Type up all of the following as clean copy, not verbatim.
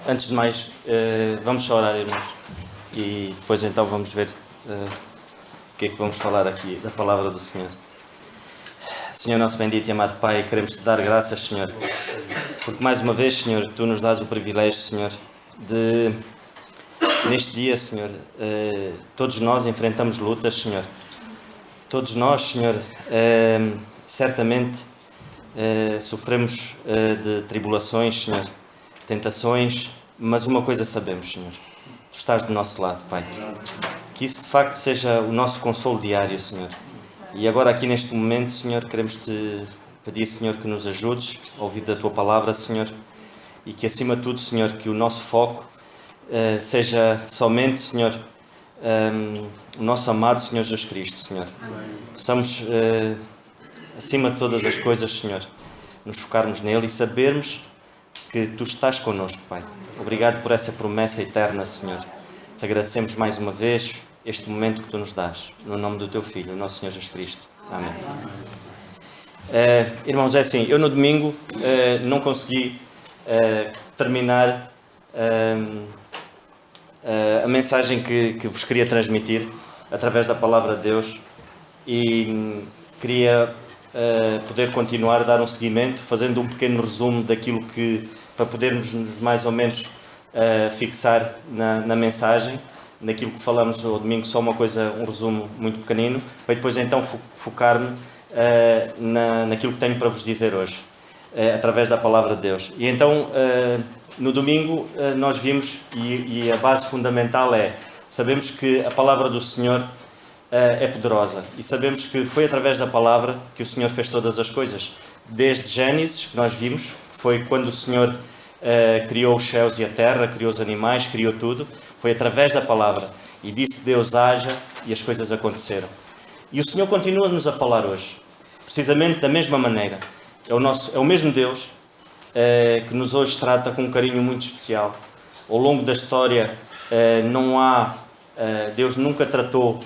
Antes de mais, vamos orar, irmãos, e depois então vamos ver o que é que vamos falar aqui da palavra do Senhor. Senhor nosso bendito e amado Pai, queremos te dar graças, Senhor, porque mais uma vez, Senhor, tu nos dás o privilégio, Senhor, de neste dia, Senhor, todos nós enfrentamos lutas, Senhor. Todos nós, Senhor, certamente sofremos de tribulações, Senhor, tentações, mas uma coisa sabemos, Senhor, tu estás do nosso lado, Pai. Que isso de facto seja o nosso consolo diário, Senhor. E agora aqui neste momento, Senhor, queremos-te pedir, Senhor, que nos ajudes a ouvir da tua palavra, Senhor, e que acima de tudo, Senhor, que o nosso foco seja somente, Senhor, o nosso amado Senhor Jesus Cristo, Senhor. Possamos, acima de todas as coisas, Senhor, nos focarmos nele e sabermos que tu estás connosco, Pai. Obrigado por essa promessa eterna, Senhor. Te agradecemos mais uma vez este momento que tu nos dás, no nome do teu Filho, o nosso Senhor Jesus Cristo. Amém. Irmãos, é assim, eu no domingo não consegui terminar a mensagem que vos queria transmitir através da palavra de Deus e queria poder continuar a dar um seguimento, fazendo um pequeno resumo daquilo que, para podermos mais ou menos fixar na mensagem, naquilo que falamos ao domingo, só um resumo muito pequenino, para depois então focar-me naquilo que tenho para vos dizer hoje, através da palavra de Deus. E então, no domingo, nós vimos, e a base fundamental sabemos que a palavra do Senhor é poderosa, e sabemos que foi através da palavra que o Senhor fez todas as coisas, desde Gênesis, que nós vimos, foi quando o Senhor criou os céus e a terra, criou os animais, criou tudo, foi através da palavra, e disse Deus haja, e as coisas aconteceram. E o Senhor continua-nos a falar hoje, precisamente da mesma maneira. É o mesmo Deus que nos hoje trata com um carinho muito especial. Ao longo da história, Deus nunca tratou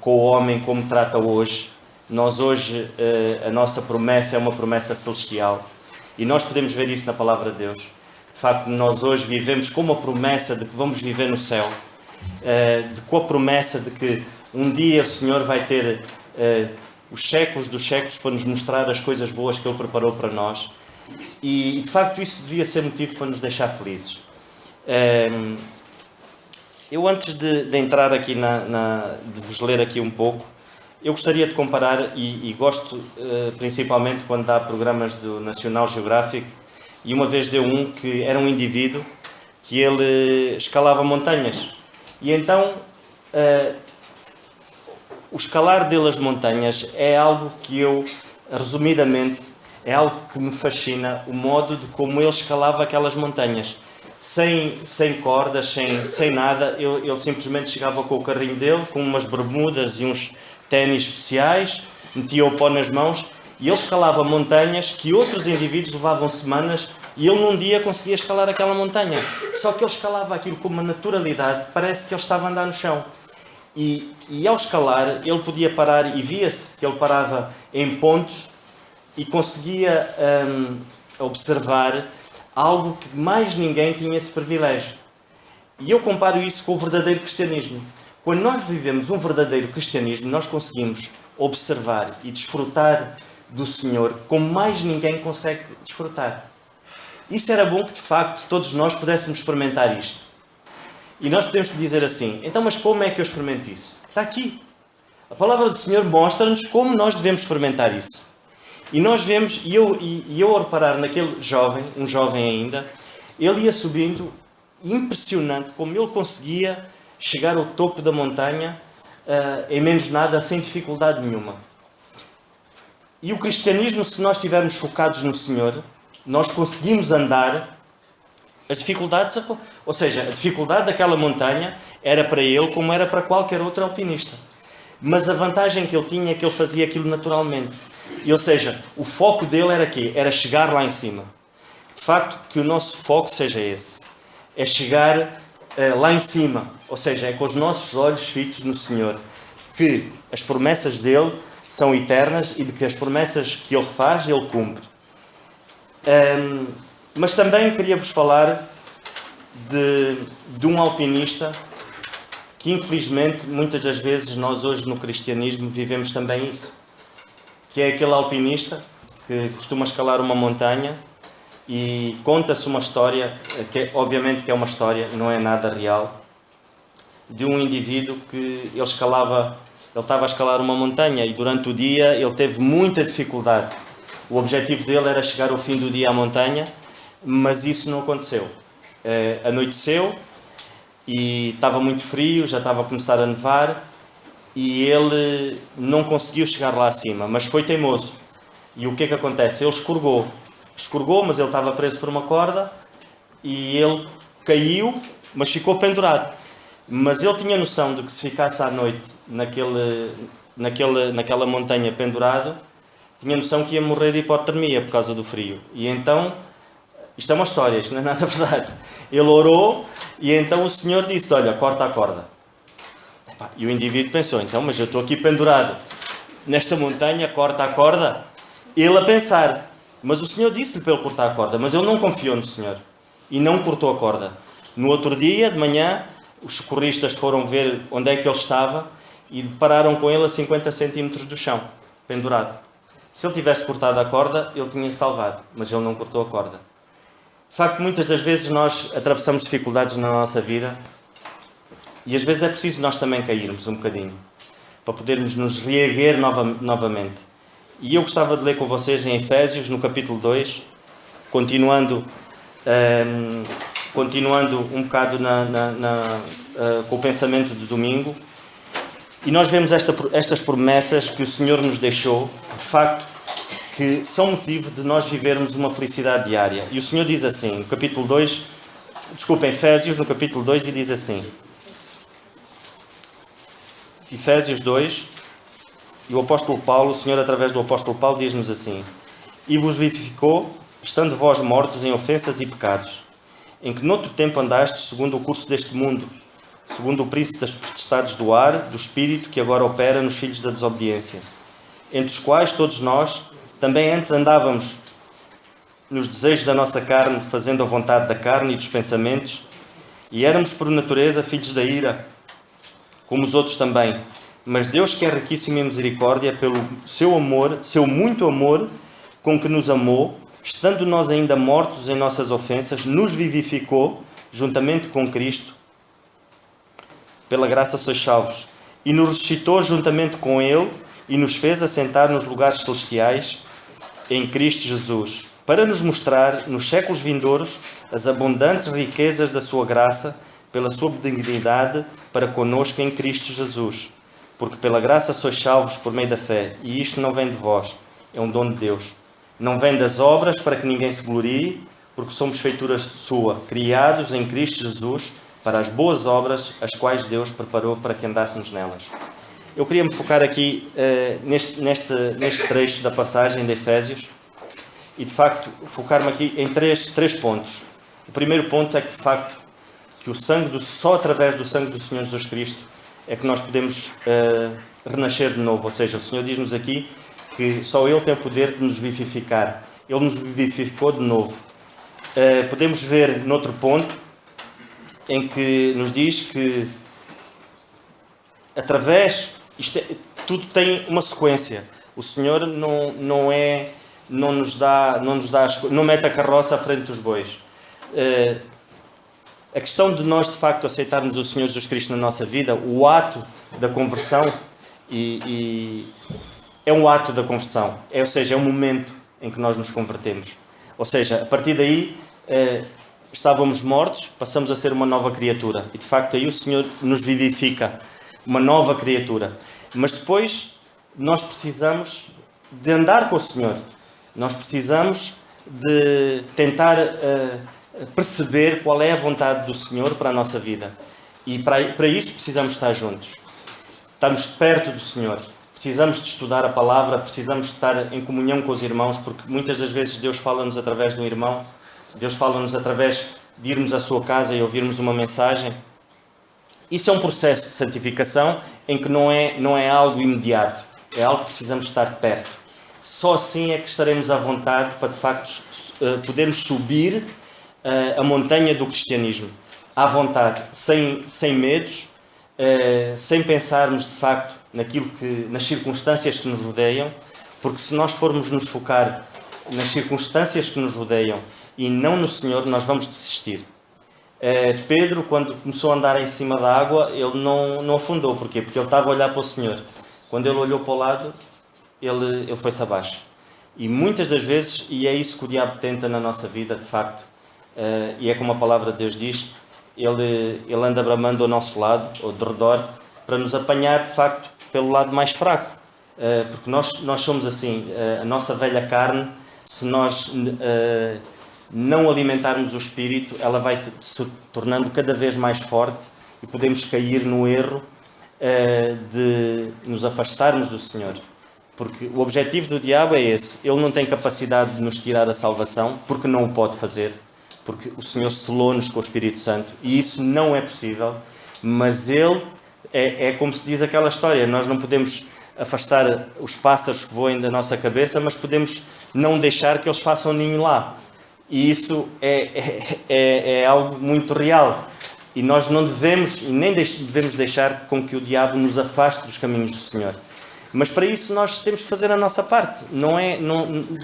com o homem como trata hoje. Nós hoje, a nossa promessa é uma promessa celestial. E nós podemos ver isso na palavra de Deus. De facto, nós hoje vivemos com uma promessa de que vamos viver no céu. Com a promessa de que um dia o Senhor vai ter os séculos dos séculos para nos mostrar as coisas boas que Ele preparou para nós. E de facto isso devia ser motivo para nos deixar felizes. Eu antes de entrar aqui de vos ler aqui um pouco, eu gostaria de comparar, e gosto principalmente quando há programas do National Geographic, e uma vez deu que era um indivíduo que ele escalava montanhas. E então o escalar dele as montanhas é algo que resumidamente, é algo que me fascina, o modo de como ele escalava aquelas montanhas. Sem cordas, sem nada, ele simplesmente chegava com o carrinho dele, com umas bermudas e uns ténis especiais, metia o pó nas mãos e ele escalava montanhas que outros indivíduos levavam semanas e ele num dia conseguia escalar aquela montanha. Só que ele escalava aquilo com uma naturalidade, parece que ele estava a andar no chão. E ao escalar, ele podia parar e via-se que ele parava em pontos e conseguia observar algo que mais ninguém tinha esse privilégio. E eu comparo isso com o verdadeiro cristianismo. Quando nós vivemos um verdadeiro cristianismo, nós conseguimos observar e desfrutar do Senhor como mais ninguém consegue desfrutar. Isso era bom que, de facto, todos nós pudéssemos experimentar isto. E nós podemos dizer assim, então, mas como é que eu experimento isso? Está aqui. A palavra do Senhor mostra-nos como nós devemos experimentar isso. E nós vemos, e eu a reparar naquele jovem, um jovem ainda, ele ia subindo, impressionante como ele conseguia chegar ao topo da montanha em menos nada, sem dificuldade nenhuma. E o cristianismo, se nós estivermos focados no Senhor, nós conseguimos andar as dificuldades, ou seja, a dificuldade daquela montanha era para ele como era para qualquer outro alpinista. Mas a vantagem que ele tinha é que ele fazia aquilo naturalmente. E, ou seja, o foco dele era quê? Era chegar lá em cima. De facto, que o nosso foco seja esse. É chegar lá em cima. Ou seja, é com os nossos olhos fitos no Senhor. Que as promessas dele são eternas e de que as promessas que ele faz, ele cumpre. Mas também queria-vos falar de um alpinista que, infelizmente, muitas das vezes nós hoje no cristianismo vivemos também isso. Que é aquele alpinista que costuma escalar uma montanha e conta-se uma história, que obviamente que é uma história, não é nada real, de um indivíduo que ele estava a escalar uma montanha e durante o dia ele teve muita dificuldade. O objetivo dele era chegar ao fim do dia à montanha, mas isso não aconteceu. Anoiteceu e estava muito frio, já estava a começar a nevar e ele não conseguiu chegar lá acima, mas foi teimoso. E o que é que acontece? Ele escorregou, mas ele estava preso por uma corda e ele caiu, mas ficou pendurado. Mas ele tinha noção de que se ficasse à noite naquela montanha pendurado, tinha noção que ia morrer de hipotermia por causa do frio. E então, isto é uma história, isto não é nada verdade. Ele orou e então o Senhor disse, olha, corta a corda. E o indivíduo pensou, então, mas eu estou aqui pendurado nesta montanha, corta a corda? Ele a pensar, mas o Senhor disse-lhe para ele cortar a corda, mas ele não confiou no Senhor e não cortou a corda. No outro dia, de manhã, os socorristas foram ver onde é que ele estava e depararam com ele a 50 centímetros do chão, pendurado. Se ele tivesse cortado a corda, ele tinha salvado, mas ele não cortou a corda. De facto, muitas das vezes nós atravessamos dificuldades na nossa vida e às vezes é preciso nós também cairmos um bocadinho para podermos nos reerguer novamente. E eu gostava de ler com vocês em Efésios, no capítulo 2, continuando um bocado com o pensamento de domingo. E nós vemos estas promessas que o Senhor nos deixou, de facto, que são motivo de nós vivermos uma felicidade diária. E o Senhor diz assim, no capítulo 2, Efésios, no capítulo 2, e diz assim, Efésios 2, e o apóstolo Paulo, o Senhor através do apóstolo Paulo diz-nos assim, e vos vivificou, estando vós mortos em ofensas e pecados, em que noutro tempo andastes segundo o curso deste mundo, segundo o príncipe das potestades do ar, do espírito que agora opera nos filhos da desobediência, entre os quais todos nós também antes andávamos nos desejos da nossa carne, fazendo a vontade da carne e dos pensamentos, e éramos por natureza filhos da ira, como os outros também. Mas Deus, que é riquíssimo em misericórdia, pelo seu muito amor com que nos amou, estando nós ainda mortos em nossas ofensas, nos vivificou juntamente com Cristo. Pela graça sois salvos. E nos ressuscitou juntamente com Ele e nos fez assentar nos lugares celestiais em Cristo Jesus, para nos mostrar nos séculos vindouros as abundantes riquezas da sua graça, pela sua benignidade para conosco em Cristo Jesus. Porque pela graça sois salvos por meio da fé, e isto não vem de vós, é um dom de Deus. Não vem das obras para que ninguém se glorie, porque somos feituras sua, criados em Cristo Jesus para as boas obras, as quais Deus preparou para que andássemos nelas. Eu queria me focar aqui neste trecho da passagem de Efésios e de facto focar-me aqui em três pontos. O primeiro ponto é que de facto que só através do sangue do Senhor Jesus Cristo é que nós podemos renascer de novo. Ou seja, o Senhor diz-nos aqui que só Ele tem o poder de nos vivificar. Ele nos vivificou de novo. Podemos ver noutro ponto em que nos diz que tudo tem uma sequência. O Senhor não mete a carroça à frente dos bois. A questão de nós de facto aceitarmos o Senhor Jesus Cristo na nossa vida, o ato da conversão, é um ato da conversão, ou seja, é um momento em que nós nos convertemos. Ou seja, a partir daí estávamos mortos, passamos a ser uma nova criatura. E de facto aí o Senhor nos vivifica, uma nova criatura. Mas depois nós precisamos de andar com o Senhor. Nós precisamos de tentar perceber qual é a vontade do Senhor para a nossa vida. E para isso precisamos estar juntos. Estamos perto do Senhor. Precisamos de estudar a palavra, precisamos de estar em comunhão com os irmãos, porque muitas das vezes Deus fala-nos através de um irmão, Deus fala-nos através de irmos à sua casa e ouvirmos uma mensagem. Isso é um processo de santificação em que não é algo imediato, é algo que precisamos estar perto. Só assim é que estaremos à vontade para de facto podermos subir a montanha do cristianismo. à vontade, sem medos, sem pensarmos de facto nas circunstâncias que nos rodeiam, porque se nós formos nos focar nas circunstâncias que nos rodeiam e não no Senhor, nós vamos desistir. Pedro, quando começou a andar em cima da água, ele não afundou. Porquê? Porque ele estava a olhar para o Senhor. Quando ele olhou para o lado, ele foi-se abaixo. E muitas das vezes, e é isso que o diabo tenta na nossa vida, de facto, e é como a palavra de Deus diz, ele anda bramando ao nosso lado, ou de redor, para nos apanhar, de facto, pelo lado mais fraco. Porque nós somos assim, a nossa velha carne, se nós não alimentarmos o espírito, ela vai se tornando cada vez mais forte e podemos cair no erro de nos afastarmos do Senhor. Porque o objetivo do diabo é esse. Ele não tem capacidade de nos tirar a salvação, porque não o pode fazer, porque o Senhor selou-nos com o Espírito Santo e isso não é possível. Mas ele é como se diz aquela história, nós não podemos afastar os pássaros que voem da nossa cabeça, mas podemos não deixar que eles façam ninho lá. E isso é algo muito real. E nós não devemos, e nem devemos deixar com que o diabo nos afaste dos caminhos do Senhor. Mas para isso nós temos de fazer a nossa parte.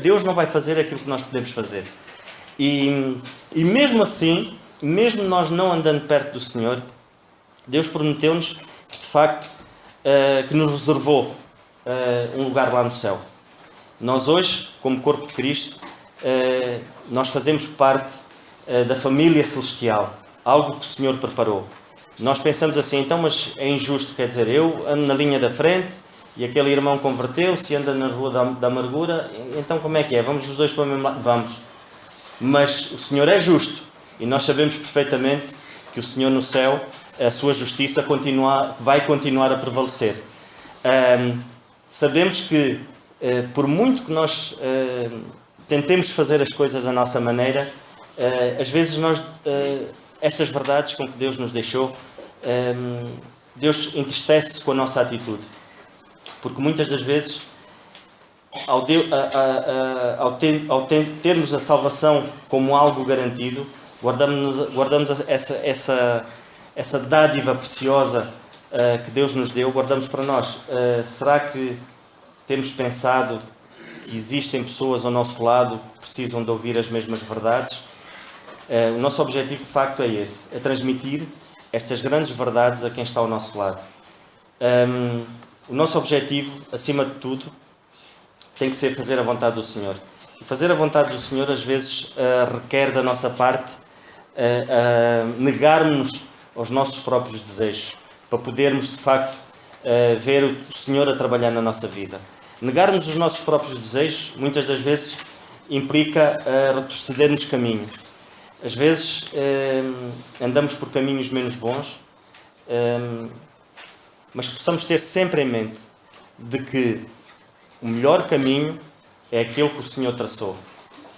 Deus não vai fazer aquilo que nós podemos fazer. E mesmo assim, mesmo nós não andando perto do Senhor, Deus prometeu-nos, de facto, que nos reservou um lugar lá no céu. Nós hoje, como corpo de Cristo, nós fazemos parte da família celestial, algo que o Senhor preparou. Nós pensamos assim, então, mas é injusto, quer dizer, eu ando na linha da frente e aquele irmão converteu-se e anda na rua da amargura, então como é que é? Vamos os dois para o mesmo lado? Vamos. Mas o Senhor é justo e nós sabemos perfeitamente que o Senhor no céu, a sua justiça vai continuar a prevalecer. Sabemos que, por muito que nós tentemos fazer as coisas da nossa maneira, às vezes estas verdades com que Deus nos deixou, Deus entristece-se com a nossa atitude. Porque muitas das vezes, ao termos a salvação como algo garantido, guardamos essa dádiva preciosa que Deus nos deu, guardamos para nós. Será que temos pensado que existem pessoas ao nosso lado que precisam de ouvir as mesmas verdades? O nosso objetivo, de facto, é esse, é transmitir estas grandes verdades a quem está ao nosso lado. O nosso objetivo, acima de tudo, tem que ser fazer a vontade do Senhor. E fazer a vontade do Senhor, às vezes, requer da nossa parte negarmos aos nossos próprios desejos, para podermos, de facto, ver o Senhor a trabalhar na nossa vida. Negarmos os nossos próprios desejos, muitas das vezes, implica retrocedermos caminho. Às vezes, andamos por caminhos menos bons, mas possamos ter sempre em mente de que o melhor caminho é aquele que o Senhor traçou.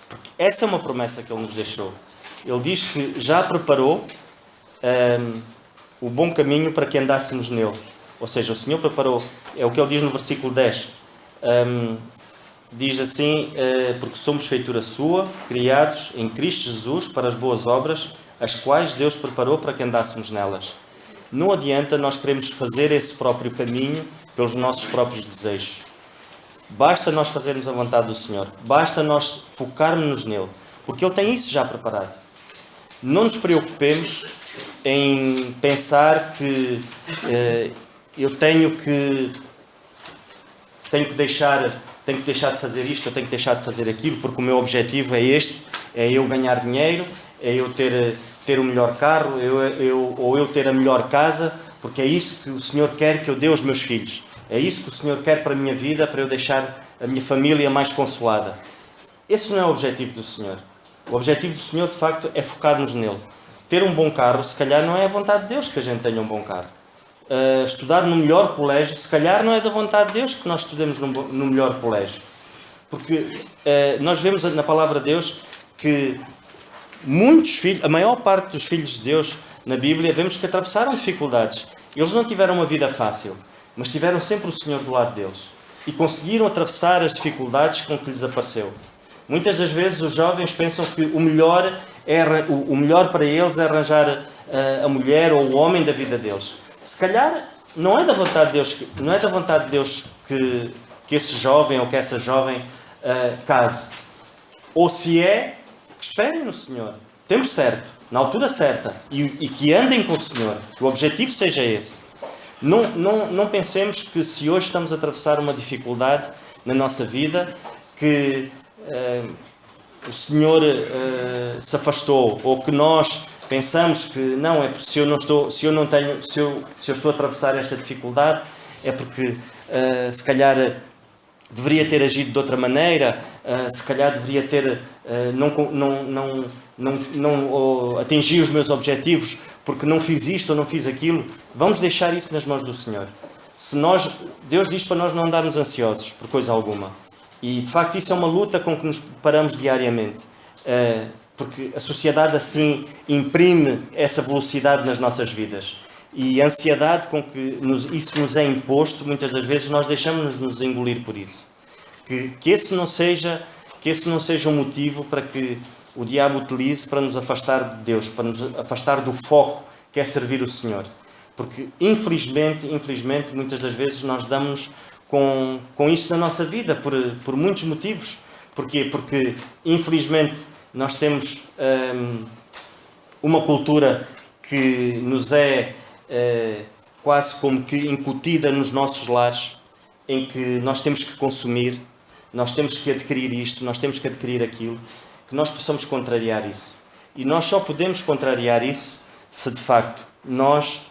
Porque essa é uma promessa que Ele nos deixou. Ele diz que já preparou o bom caminho para que andássemos nele. Ou seja, o Senhor preparou, é o que Ele diz no versículo 10. Diz assim, porque somos feitura sua, criados em Cristo Jesus para as boas obras, as quais Deus preparou para que andássemos nelas. Não adianta nós queremos fazer esse próprio caminho pelos nossos próprios desejos. Basta nós fazermos a vontade do Senhor. Basta nós focarmos-nos nele. Porque Ele tem isso já preparado. Não nos preocupemos em pensar que eu tenho que deixar de fazer isto, eu tenho que deixar de fazer aquilo, porque o meu objetivo é este, é eu ganhar dinheiro, é eu ter o melhor carro, ou eu ter a melhor casa, porque é isso que o Senhor quer que eu dê aos meus filhos. É isso que o Senhor quer para a minha vida, para eu deixar a minha família mais consolada. Esse não é o objetivo do Senhor. O objetivo do Senhor, de facto, é focar-nos nele. Ter um bom carro, se calhar não é a vontade de Deus que a gente tenha um bom carro. Estudar no melhor colégio, se calhar não é da vontade de Deus que nós estudemos no melhor colégio. Porque nós vemos na palavra de Deus que muitos filhos, a maior parte dos filhos de Deus na Bíblia, vemos que atravessaram dificuldades. Eles não tiveram uma vida fácil, mas tiveram sempre o Senhor do lado deles. E conseguiram atravessar as dificuldades com que lhes apareceu. Muitas das vezes os jovens pensam que o melhor para eles é arranjar a mulher ou o homem da vida deles. Se calhar não é da vontade de Deus, não é da vontade de Deus que esse jovem ou que essa jovem case. Ou se é, que esperem no Senhor, tempo certo, na altura certa, e que andem com o Senhor, que o objetivo seja esse. Não pensemos que se hoje estamos a atravessar uma dificuldade na nossa vida, que o Senhor se afastou, ou que nós pensamos que não, é se eu estou a atravessar esta dificuldade, é porque se calhar deveria ter agido de outra maneira, se calhar deveria ter não atingi os meus objetivos porque não fiz isto ou não fiz aquilo. Vamos deixar isso nas mãos do Senhor. Deus diz para nós não andarmos ansiosos por coisa alguma. E de facto isso é uma luta com que nos preparamos diariamente. Porque a sociedade assim imprime essa velocidade nas nossas vidas. E a ansiedade com que isso nos é imposto, muitas das vezes nós deixamos-nos engolir por isso. Que esse não seja um motivo para que o diabo utilize para nos afastar de Deus, para nos afastar do foco que é servir o Senhor. Porque infelizmente, muitas das vezes nós damos com isso na nossa vida, por muitos motivos. Porquê? Porque infelizmente nós temos uma cultura que nos é quase como que incutida nos nossos lares, em que nós temos que consumir, nós temos que adquirir isto, nós temos que adquirir aquilo, que nós possamos contrariar isso. E nós só podemos contrariar isso se de facto nós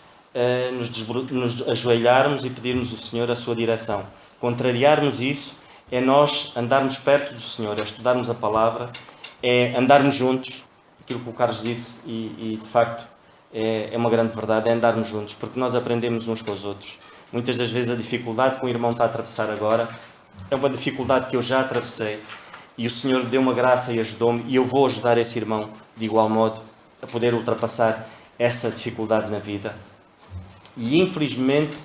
nos ajoelharmos e pedirmos ao Senhor a sua direção. Contrariarmos isso é nós andarmos perto do Senhor, é estudarmos a palavra, é andarmos juntos, aquilo que o Carlos disse e de facto é uma grande verdade, é andarmos juntos, porque nós aprendemos uns com os outros. Muitas das vezes a dificuldade que o irmão está a atravessar agora é uma dificuldade que eu já atravessei e o Senhor deu uma graça e ajudou-me, e eu vou ajudar esse irmão de igual modo a poder ultrapassar essa dificuldade na vida. E infelizmente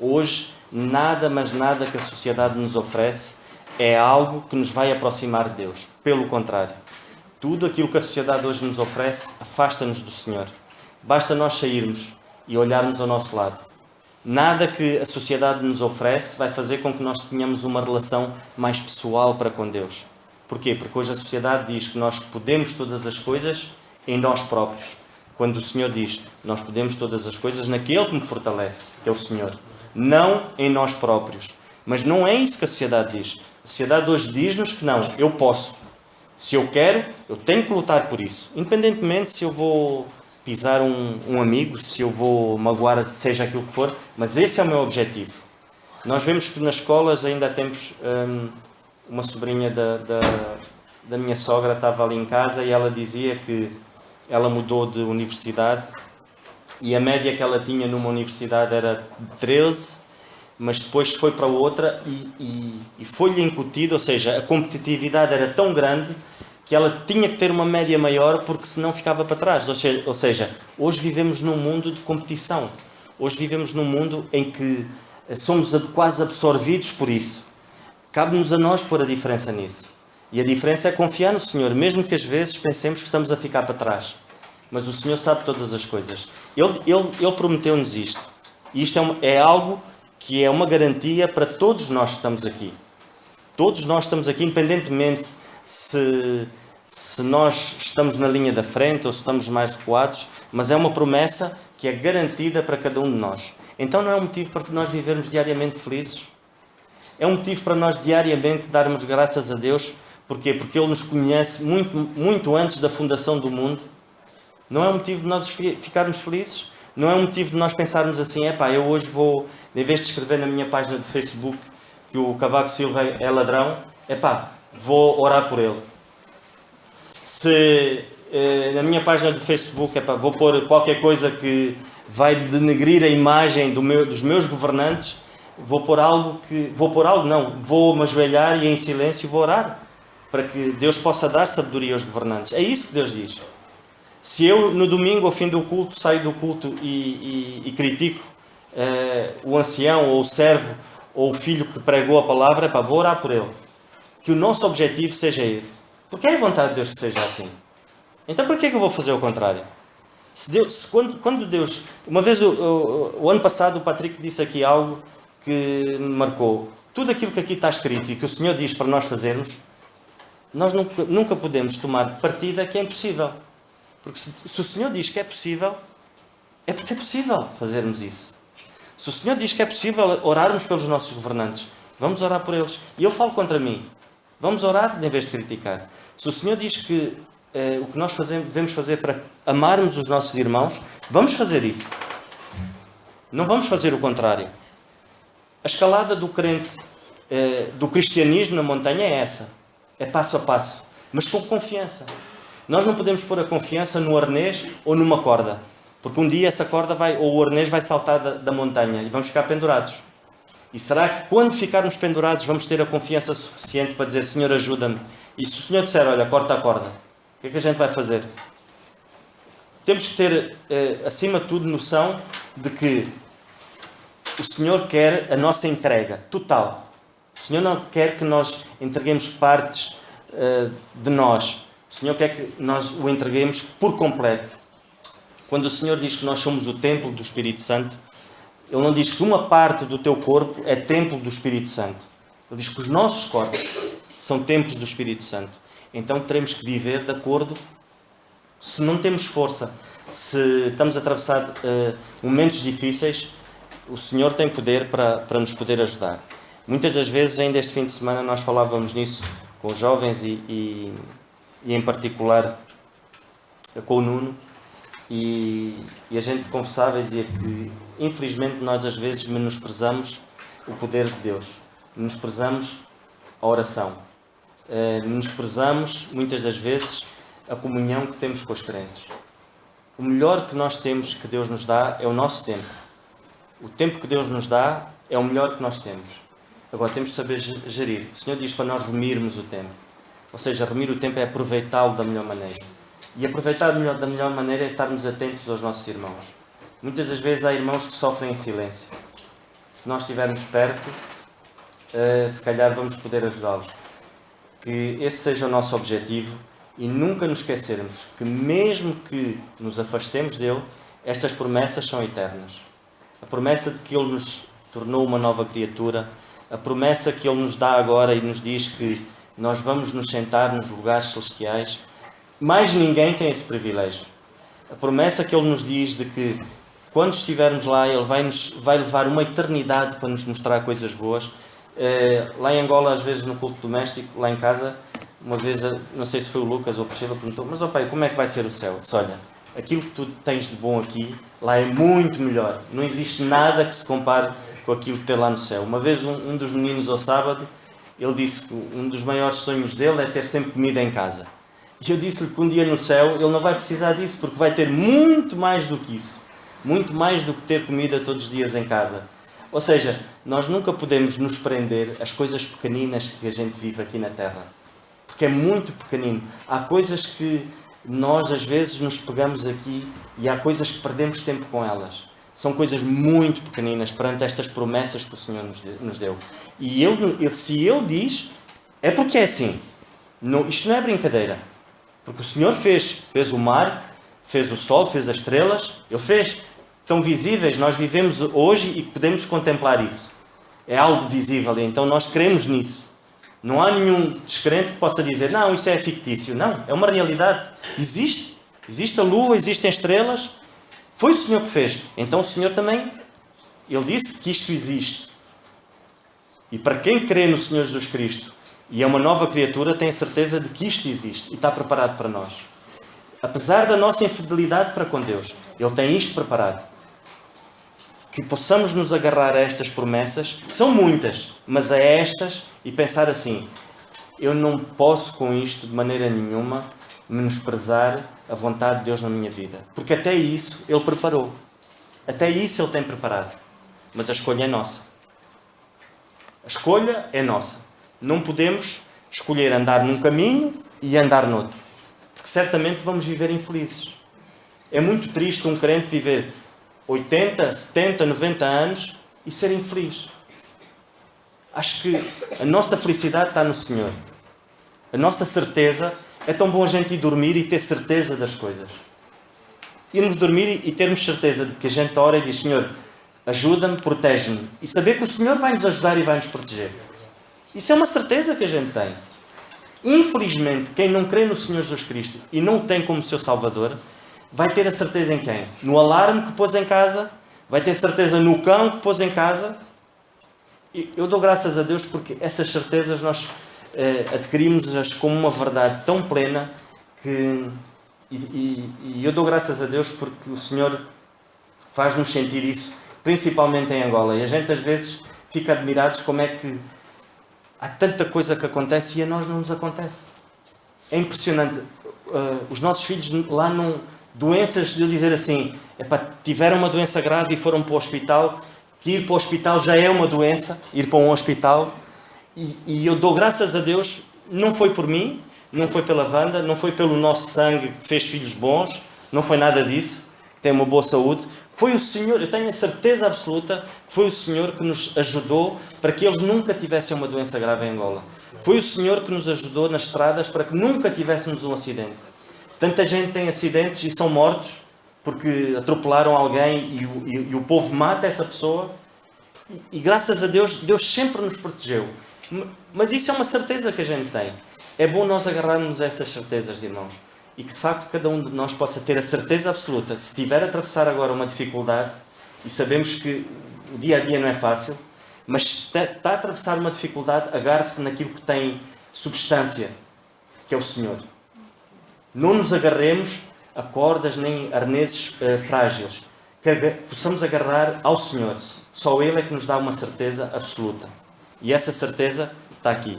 hoje nada, mas nada que a sociedade nos oferece é algo que nos vai aproximar de Deus. Pelo contrário, tudo aquilo que a sociedade hoje nos oferece afasta-nos do Senhor. Basta nós sairmos e olharmos ao nosso lado. Nada que a sociedade nos oferece vai fazer com que nós tenhamos uma relação mais pessoal para com Deus. Porquê? Porque hoje a sociedade diz que nós podemos todas as coisas em nós próprios. Quando o Senhor diz, nós podemos todas as coisas naquele que me fortalece, que é o Senhor. Não em nós próprios. Mas não é isso que a sociedade diz. A sociedade hoje diz-nos que não, eu posso. Se eu quero, eu tenho que lutar por isso. Independentemente se eu vou pisar um amigo, se eu vou magoar, seja aquilo que for, mas esse é o meu objetivo. Nós vemos que nas escolas ainda temos uma sobrinha da minha sogra, estava ali em casa e ela dizia que ela mudou de universidade e a média que ela tinha numa universidade era 13, mas depois foi para outra e foi-lhe incutido, ou seja, a competitividade era tão grande que ela tinha que ter uma média maior porque senão ficava para trás. Ou seja, hoje vivemos num mundo de competição. Hoje vivemos num mundo em que somos quase absorvidos por isso. Cabe-nos a nós pôr a diferença nisso. E a diferença é confiar no Senhor, mesmo que às vezes pensemos que estamos a ficar para trás. Mas o Senhor sabe todas as coisas. Ele prometeu-nos isto. E isto é algo que é uma garantia para todos nós que estamos aqui. Todos nós estamos aqui, independentemente se nós estamos na linha da frente ou se estamos mais recuados, mas é uma promessa que é garantida para cada um de nós. Então não é um motivo para nós vivermos diariamente felizes? É um motivo para nós diariamente darmos graças a Deus. Porquê? Porque Ele nos conhece muito, muito antes da fundação do mundo. Não é um motivo de nós ficarmos felizes? Não é um motivo de nós pensarmos assim, eu hoje vou, em vez de escrever na minha página do Facebook que o Cavaco Silva é ladrão, vou orar por ele. Se na minha página do Facebook vou pôr qualquer coisa que vai denegrir a imagem dos meus governantes, vou me ajoelhar e em silêncio vou orar para que Deus possa dar sabedoria aos governantes. É isso que Deus diz. Se eu no domingo ao fim do culto saio do culto e critico o ancião ou o servo ou o filho que pregou a palavra, vou orar por ele. Que o nosso objetivo seja esse. Porque é a vontade de Deus que seja assim. Então por que é que eu vou fazer o contrário? Quando Deus... Uma vez, o ano passado, o Patrick disse aqui algo que me marcou. Tudo aquilo que aqui está escrito e que o Senhor diz para nós fazermos, nós nunca podemos tomar de partida que é impossível. Porque se o Senhor diz que é possível, é porque é possível fazermos isso. Se o Senhor diz que é possível orarmos pelos nossos governantes, vamos orar por eles. E eu falo contra mim. Vamos orar em vez de criticar. Se o Senhor diz que o que nós devemos fazer para amarmos os nossos irmãos, vamos fazer isso. Não vamos fazer o contrário. A escalada do crente, do cristianismo na montanha é essa. É passo a passo, mas com confiança. Nós não podemos pôr a confiança no arnês ou numa corda. Porque um dia essa corda ou o arnês vai saltar da montanha e vamos ficar pendurados. E será que quando ficarmos pendurados vamos ter a confiança suficiente para dizer: Senhor, ajuda-me? E se o Senhor disser: olha, corta a corda, o que é que a gente vai fazer? Temos que ter, acima de tudo, noção de que o Senhor quer a nossa entrega total. O Senhor não quer que nós entreguemos partes de nós. O Senhor quer que nós o entreguemos por completo. Quando o Senhor diz que nós somos o templo do Espírito Santo, Ele não diz que uma parte do teu corpo é templo do Espírito Santo. Ele diz que os nossos corpos são templos do Espírito Santo. Então teremos que viver de acordo. Se não temos força, se estamos a atravessar momentos difíceis, o Senhor tem poder para nos poder ajudar. Muitas das vezes, ainda este fim de semana, nós falávamos nisso com os jovens e em particular com o Nuno. E a gente conversava e dizia que, infelizmente, nós às vezes menosprezamos o poder de Deus. Menosprezamos a oração. Menosprezamos, muitas das vezes, a comunhão que temos com os crentes. O melhor que nós temos, que Deus nos dá, é o nosso tempo. O tempo que Deus nos dá é o melhor que nós temos. Agora, temos de saber gerir. O Senhor diz para nós remirmos o tempo. Ou seja, remir o tempo é aproveitá-lo da melhor maneira. E aproveitar da melhor maneira é estarmos atentos aos nossos irmãos. Muitas das vezes há irmãos que sofrem em silêncio. Se nós estivermos perto, se calhar vamos poder ajudá-los. Que esse seja o nosso objetivo e nunca nos esquecermos que mesmo que nos afastemos dele, estas promessas são eternas. A promessa de que ele nos tornou uma nova criatura, a promessa que ele nos dá agora e nos diz que nós vamos nos sentar nos lugares celestiais. Mais ninguém tem esse privilégio. A promessa que Ele nos diz de que quando estivermos lá, Ele vai levar uma eternidade para nos mostrar coisas boas. Lá em Angola, às vezes no culto doméstico, lá em casa, uma vez, não sei se foi o Lucas ou a Priscila, perguntou: mas pai, como é que vai ser o céu? Eu disse: olha, aquilo que tu tens de bom aqui, lá é muito melhor. Não existe nada que se compare com aquilo que tem lá no céu. Uma vez um dos meninos ao sábado, ele disse que um dos maiores sonhos dele é ter sempre comida em casa. E eu disse-lhe que um dia no céu ele não vai precisar disso, porque vai ter muito mais do que isso. Muito mais do que ter comida todos os dias em casa. Ou seja, nós nunca podemos nos prender às coisas pequeninas que a gente vive aqui na Terra. Porque é muito pequenino. Há coisas que nós às vezes nos pegamos aqui e há coisas que perdemos tempo com elas. São coisas muito pequeninas perante estas promessas que o Senhor nos deu. E se Ele diz, é porque é assim. Não, isto não é brincadeira. Porque o Senhor fez o mar, fez o sol, fez as estrelas. Ele fez. Tão visíveis, nós vivemos hoje e podemos contemplar isso. É algo visível, e então nós cremos nisso. Não há nenhum descrente que possa dizer: não, isso é fictício. Não, é uma realidade. Existe. Existe a lua, existem estrelas. Foi o Senhor que fez. Então o Senhor também, Ele disse que isto existe. E para quem crê no Senhor Jesus Cristo e é uma nova criatura, tem a certeza de que isto existe e está preparado para nós. Apesar da nossa infidelidade para com Deus, Ele tem isto preparado. Que possamos nos agarrar a estas promessas, são muitas, mas a estas, e pensar assim: eu não posso com isto de maneira nenhuma menosprezar a vontade de Deus na minha vida. Porque até isso Ele preparou. Até isso Ele tem preparado. Mas a escolha é nossa. A escolha é nossa. Não podemos escolher andar num caminho e andar noutro. Porque certamente vamos viver infelizes. É muito triste um crente viver 80, 70, 90 anos e ser infeliz. Acho que a nossa felicidade está no Senhor. A nossa certeza, é tão bom a gente ir dormir e ter certeza das coisas. Irmos dormir e termos certeza de que a gente ora e diz: Senhor, ajuda-me, protege-me. E saber que o Senhor vai nos ajudar e vai nos proteger. Isso é uma certeza que a gente tem. Infelizmente, quem não crê no Senhor Jesus Cristo e não o tem como seu Salvador, vai ter a certeza em quem? No alarme que pôs em casa, vai ter certeza no cão que pôs em casa. E eu dou graças a Deus porque essas certezas nós adquirimos-as como uma verdade tão plena que... E eu dou graças a Deus porque o Senhor faz-nos sentir isso, principalmente em Angola. E a gente às vezes fica admirados como é que há tanta coisa que acontece e a nós não nos acontece. É impressionante. Os nossos filhos lá não... Doenças, de eu dizer assim, tiveram uma doença grave e foram para o hospital, que ir para o hospital já é uma doença, ir para um hospital. E eu dou graças a Deus, não foi por mim, não foi pela Wanda, não foi pelo nosso sangue que fez filhos bons, não foi nada disso, tem uma boa saúde. Foi o Senhor, eu tenho a certeza absoluta que foi o Senhor que nos ajudou para que eles nunca tivessem uma doença grave em Angola. Foi o Senhor que nos ajudou nas estradas para que nunca tivéssemos um acidente. Tanta gente tem acidentes e são mortos porque atropelaram alguém e o povo mata essa pessoa. E graças a Deus, Deus sempre nos protegeu. Mas isso é uma certeza que a gente tem. É bom nós agarrarmos a essas certezas, irmãos. E que de facto cada um de nós possa ter a certeza absoluta. Se estiver a atravessar agora uma dificuldade, e sabemos que o dia a dia não é fácil, mas se está a atravessar uma dificuldade, agarre-se naquilo que tem substância, que é o Senhor. Não nos agarremos a cordas nem arneses frágeis. Que possamos agarrar ao Senhor. Só Ele é que nos dá uma certeza absoluta. E essa certeza está aqui.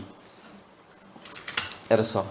Era só.